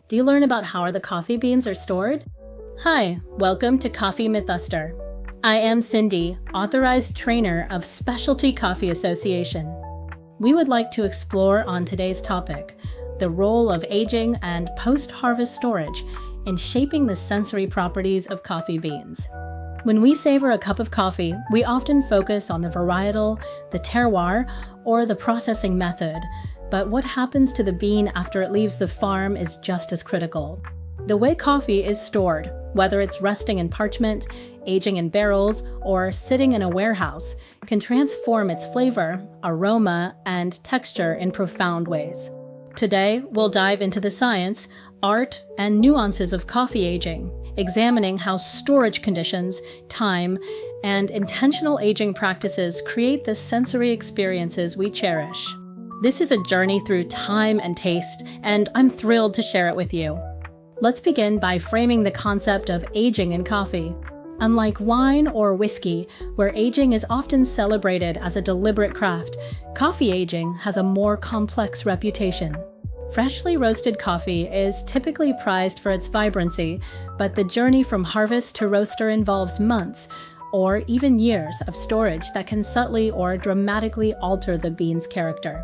Do you learn about how the coffee beans are stored? Hi, welcome to Coffee Mythbuster. I am Cindy, authorized trainer of Specialty Coffee Association. We would like to explore on today's topic the role of aging and post-harvest storage in shaping the sensory properties of coffee beans. When we savor a cup of coffee, we often focus on the varietal, the terroir, or the processing method, but what happens to the bean after it leaves the farm is just as critical. The way coffee is stored, whether it's resting in parchment, aging in barrels, or sitting in a warehouse, can transform its flavor, aroma, and texture in profound ways. Today, we'll dive into the science, art, and nuances of coffee aging, examining how storage conditions, time, and intentional aging practices create the sensory experiences we cherish. This is a journey through time and taste, and I'm thrilled to share it with you. Let's begin by framing the concept of aging in coffee. Unlike wine or whiskey, where aging is often celebrated as a deliberate craft, coffee aging has a more complex reputation. Freshly roasted coffee is typically prized for its vibrancy, but the journey from harvest to roaster involves months, or even years of storage that can subtly or dramatically alter the bean's character.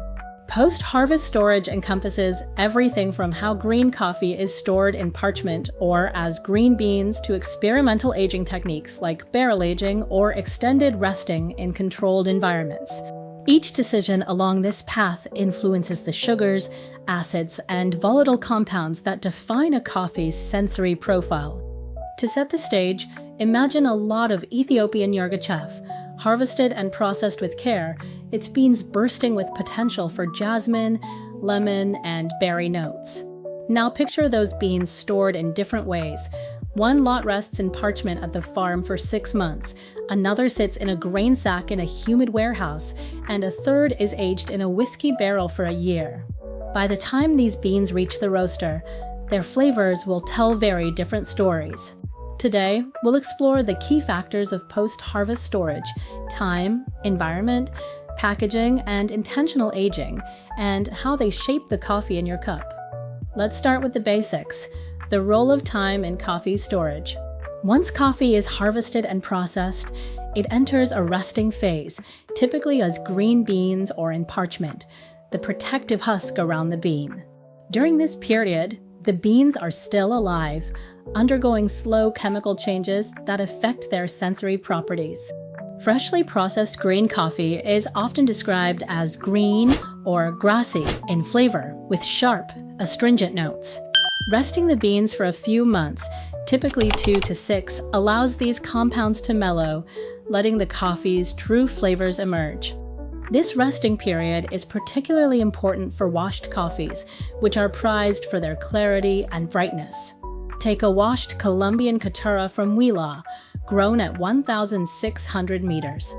Post-harvest storage encompasses everything from how green coffee is stored in parchment or as green beans to experimental aging techniques like barrel aging or extended resting in controlled environments. Each decision along this path influences the sugars, acids, and volatile compounds that define a coffee's sensory profile. To set the stage, imagine a lot of Ethiopian yirgacheffe, harvested and processed with care, its beans bursting with potential for jasmine, lemon, and berry notes. Now picture those beans stored in different ways. One lot rests in parchment at the farm for 6 months, another sits in a grain sack in a humid warehouse, and a third is aged in a whiskey barrel for a year. By the time these beans reach the roaster, their flavors will tell very different stories. Today, we'll explore the key factors of post-harvest storage, time, environment, packaging, and intentional aging, and how they shape the coffee in your cup. Let's start with the basics, the role of time in coffee storage. Once coffee is harvested and processed, it enters a resting phase, typically as green beans or in parchment, the protective husk around the bean. During this period, the beans are still alive, undergoing slow chemical changes that affect their sensory properties. Freshly processed green coffee is often described as green or grassy in flavor, with sharp, astringent notes. Resting the beans for a few months, typically 2 to 6, allows these compounds to mellow, letting the coffee's true flavors emerge. This resting period is particularly important for washed coffees, which are prized for their clarity and brightness. Take a washed Colombian Caturra from Huila, grown at 1,600 meters.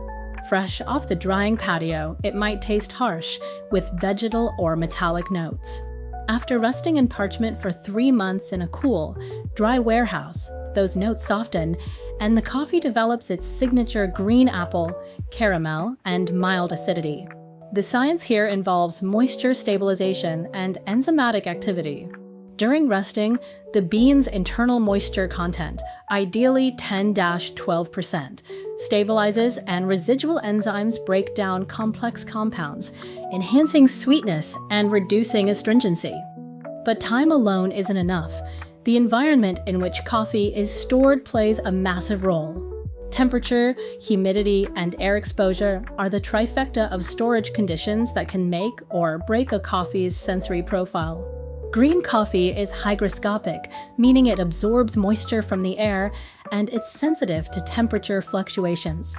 Fresh off the drying patio, it might taste harsh, with vegetal or metallic notes. After resting in parchment for 3 months in a cool, dry warehouse, those notes soften, and the coffee develops its signature green apple, caramel, and mild acidity. The science here involves moisture stabilization and enzymatic activity. During resting, the bean's internal moisture content, ideally 10-12%, stabilizes and residual enzymes break down complex compounds, enhancing sweetness and reducing astringency. But time alone isn't enough. The environment in which coffee is stored plays a massive role. Temperature, humidity, and air exposure are the trifecta of storage conditions that can make or break a coffee's sensory profile. Green coffee is hygroscopic, meaning it absorbs moisture from the air, and it's sensitive to temperature fluctuations.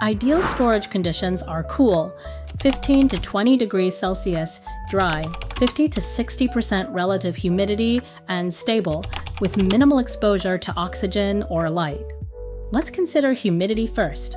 Ideal storage conditions are cool, 15 to 20 degrees Celsius, dry, 50 to 60% relative humidity, and stable, with minimal exposure to oxygen or light. Let's consider humidity first.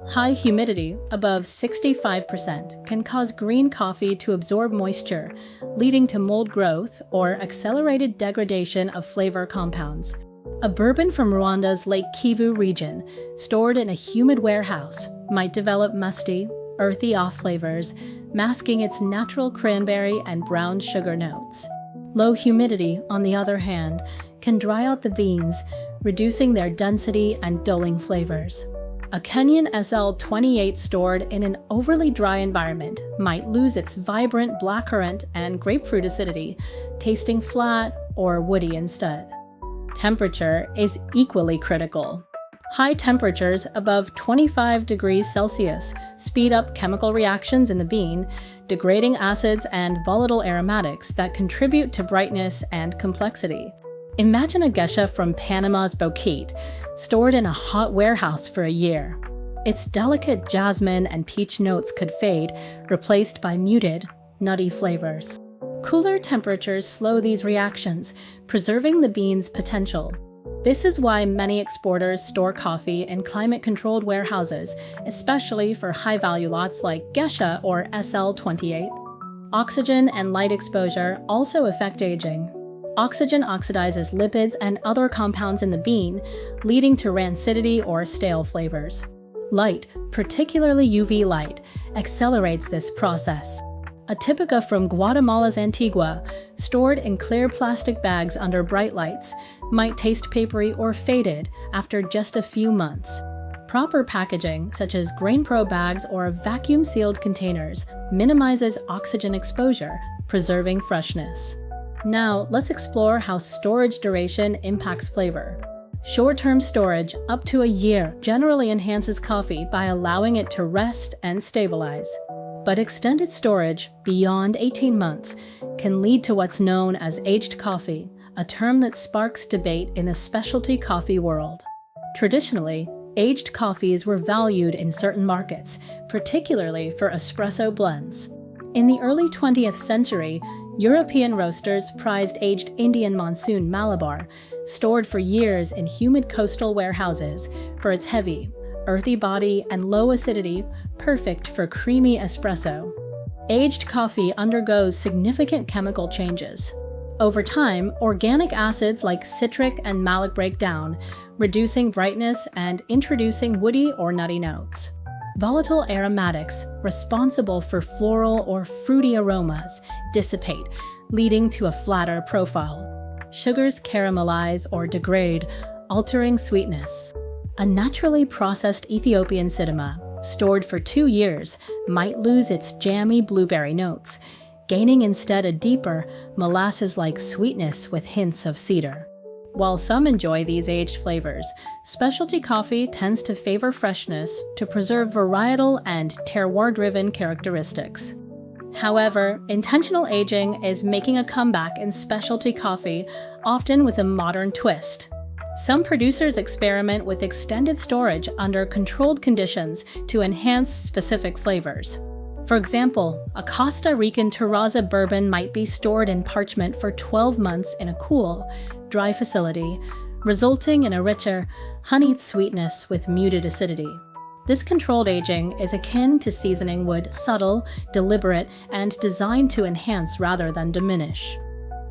High humidity, above 65%, can cause green coffee to absorb moisture, leading to mold growth or accelerated degradation of flavor compounds. A bourbon from Rwanda's Lake Kivu region, stored in a humid warehouse, might develop musty, earthy off flavors, masking its natural cranberry and brown sugar notes. Low humidity, on the other hand, can dry out the beans, reducing their density and dulling flavors. A Kenyan SL28 stored in an overly dry environment might lose its vibrant blackcurrant and grapefruit acidity, tasting flat or woody instead. Temperature is equally critical. High temperatures above 25 degrees Celsius speed up chemical reactions in the bean, degrading acids and volatile aromatics that contribute to brightness and complexity. Imagine a geisha from Panama's Bouquet, stored in a hot warehouse for a year. Its delicate jasmine and peach notes could fade, replaced by muted, nutty flavors. Cooler temperatures slow these reactions, preserving the bean's potential. This is why many exporters store coffee in climate-controlled warehouses, especially for high-value lots like geisha or SL28. Oxygen and light exposure also affect aging. Oxygen oxidizes lipids and other compounds in the bean, leading to rancidity or stale flavors. Light, particularly UV light, accelerates this process. A Typica from Guatemala's Antigua, stored in clear plastic bags under bright lights, might taste papery or faded after just a few months. Proper packaging, such as GrainPro bags or vacuum-sealed containers, minimizes oxygen exposure, preserving freshness. Now, let's explore how storage duration impacts flavor. Short-term storage, up to a year, generally enhances coffee by allowing it to rest and stabilize. But extended storage, beyond 18 months, can lead to what's known as aged coffee, a term that sparks debate in the specialty coffee world. Traditionally, aged coffees were valued in certain markets, particularly for espresso blends. In the early 20th century, European roasters prized aged Indian Monsoon Malabar, stored for years in humid coastal warehouses, for its heavy, earthy body and low acidity, perfect for creamy espresso. Aged coffee undergoes significant chemical changes. Over time, organic acids like citric and malic break down, reducing brightness and introducing woody or nutty notes. Volatile aromatics, responsible for floral or fruity aromas, dissipate, leading to a flatter profile. Sugars caramelize or degrade, altering sweetness. A naturally processed Ethiopian sidima, stored for 2 years, might lose its jammy blueberry notes, gaining instead a deeper, molasses-like sweetness with hints of cedar. While some enjoy these aged flavors, specialty coffee tends to favor freshness to preserve varietal and terroir-driven characteristics. However, intentional aging is making a comeback in specialty coffee, often with a modern twist. Some producers experiment with extended storage under controlled conditions to enhance specific flavors. For example, a Costa Rican Terraza bourbon might be stored in parchment for 12 months in a cool, dry facility, resulting in a richer, honeyed sweetness with muted acidity. This controlled aging is akin to seasoning wood, subtle, deliberate, and designed to enhance rather than diminish.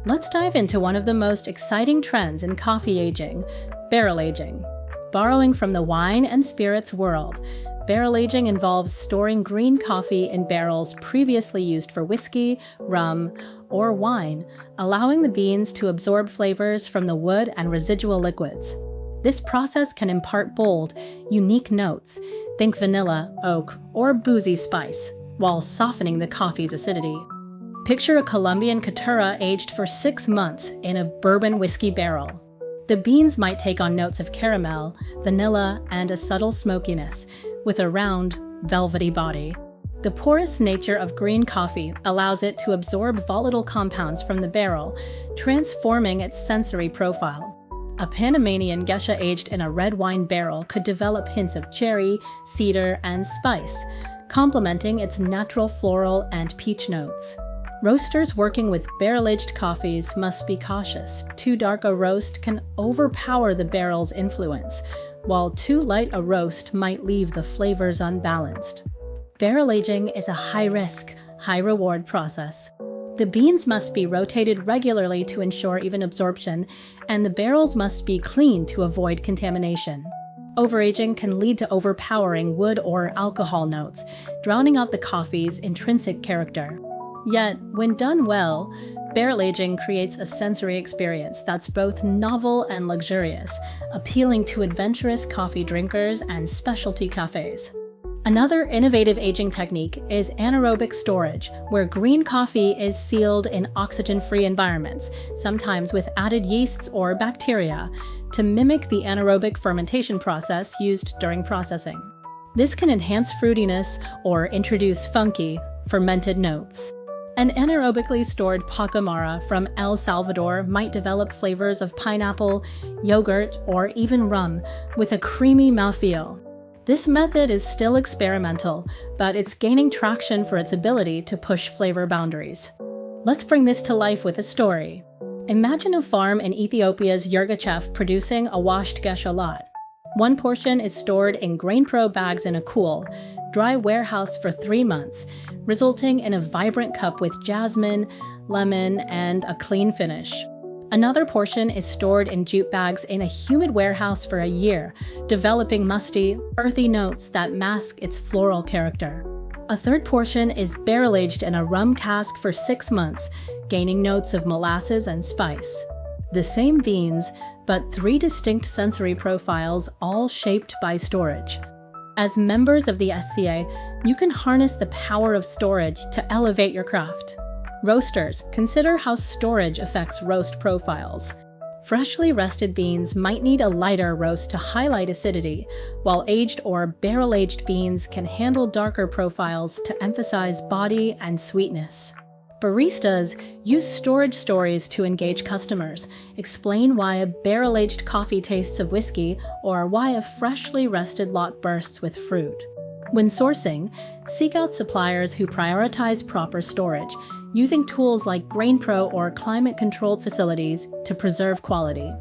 Let's dive into one of the most exciting trends in coffee aging, barrel aging. Borrowing from the wine and spirits world, barrel aging involves storing green coffee in barrels previously used for whiskey, rum, or wine, allowing the beans to absorb flavors from the wood and residual liquids. This process can impart bold, unique notes, think vanilla, oak, or boozy spice, while softening the coffee's acidity. Picture a Colombian Caturra aged for 6 months in a bourbon whiskey barrel. The beans might take on notes of caramel, vanilla, and a subtle smokiness, with a round, velvety body. The porous nature of green coffee allows it to absorb volatile compounds from the barrel, transforming its sensory profile. A Panamanian geisha aged in a red wine barrel could develop hints of cherry, cedar, and spice, complementing its natural floral and peach notes. Roasters working with barrel-aged coffees must be cautious. Too dark a roast can overpower the barrel's influence, while too light a roast might leave the flavors unbalanced. Barrel aging is a high-risk, high-reward process. The beans must be rotated regularly to ensure even absorption, and the barrels must be cleaned to avoid contamination. Overaging can lead to overpowering wood or alcohol notes, drowning out the coffee's intrinsic character. Yet, when done well, barrel aging creates a sensory experience that's both novel and luxurious, appealing to adventurous coffee drinkers and specialty cafes. Another innovative aging technique is anaerobic storage, where green coffee is sealed in oxygen-free environments, sometimes with added yeasts or bacteria, to mimic the anaerobic fermentation process used during processing. This can enhance fruitiness or introduce funky, fermented notes. An anaerobically stored pacamara from El Salvador might develop flavors of pineapple, yogurt, or even rum, with a creamy mouthfeel. This method is still experimental, but it's gaining traction for its ability to push flavor boundaries. Let's bring this to life with a story. Imagine a farm in Ethiopia's Yirgacheffe producing a washed gesha lot. One portion is stored in GrainPro bags in a cool, dry warehouse for 3 months, resulting in a vibrant cup with jasmine, lemon, and a clean finish. Another portion is stored in jute bags in a humid warehouse for a year, developing musty, earthy notes that mask its floral character. A third portion is barrel-aged in a rum cask for 6 months, gaining notes of molasses and spice. The same beans, but 3 distinct sensory profiles, all shaped by storage. As members of the SCA, you can harness the power of storage to elevate your craft. Roasters, consider how storage affects roast profiles. Freshly rested beans might need a lighter roast to highlight acidity, while aged or barrel-aged beans can handle darker profiles to emphasize body and sweetness. Baristas use storage stories to engage customers, explain why a barrel-aged coffee tastes of whiskey or why a freshly rested lot bursts with fruit. When sourcing, seek out suppliers who prioritize proper storage, using tools like GrainPro or climate-controlled facilities to preserve quality.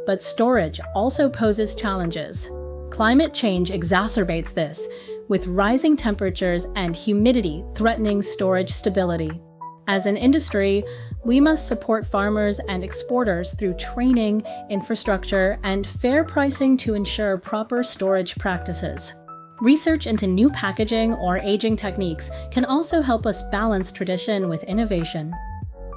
But storage also poses challenges. Climate change exacerbates this, with rising temperatures and humidity threatening storage stability. As an industry, we must support farmers and exporters through training, infrastructure, and fair pricing to ensure proper storage practices. Research into new packaging or aging techniques can also help us balance tradition with innovation.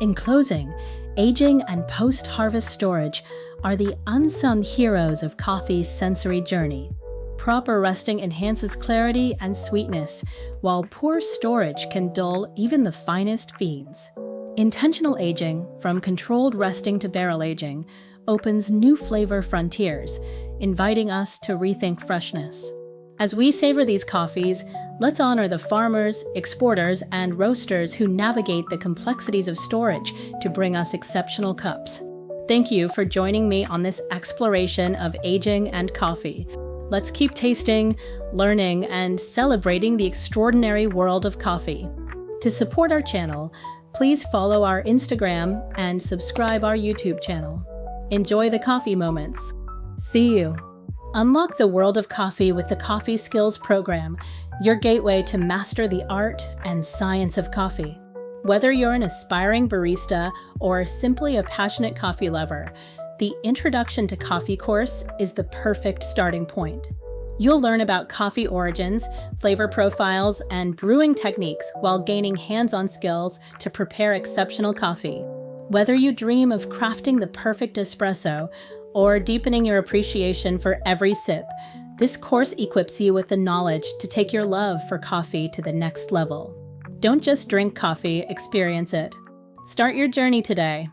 In closing, aging and post-harvest storage are the unsung heroes of coffee's sensory journey. Proper resting enhances clarity and sweetness, while poor storage can dull even the finest fiends. Intentional aging, from controlled resting to barrel aging, opens new flavor frontiers, inviting us to rethink freshness. As we savor these coffees, let's honor the farmers, exporters, and roasters who navigate the complexities of storage to bring us exceptional cups. Thank you for joining me on this exploration of aging and coffee. Let's keep tasting, learning, and celebrating the extraordinary world of coffee. To support our channel, please follow our Instagram and subscribe our YouTube channel. Enjoy the coffee moments. See you. Unlock the world of coffee with the Coffee Skills Program, your gateway to master the art and science of coffee. Whether you're an aspiring barista or simply a passionate coffee lover, the Introduction to Coffee course is the perfect starting point. You'll learn about coffee origins, flavor profiles, and brewing techniques while gaining hands-on skills to prepare exceptional coffee. Whether you dream of crafting the perfect espresso or deepening your appreciation for every sip, this course equips you with the knowledge to take your love for coffee to the next level. Don't just drink coffee, experience it. Start your journey today.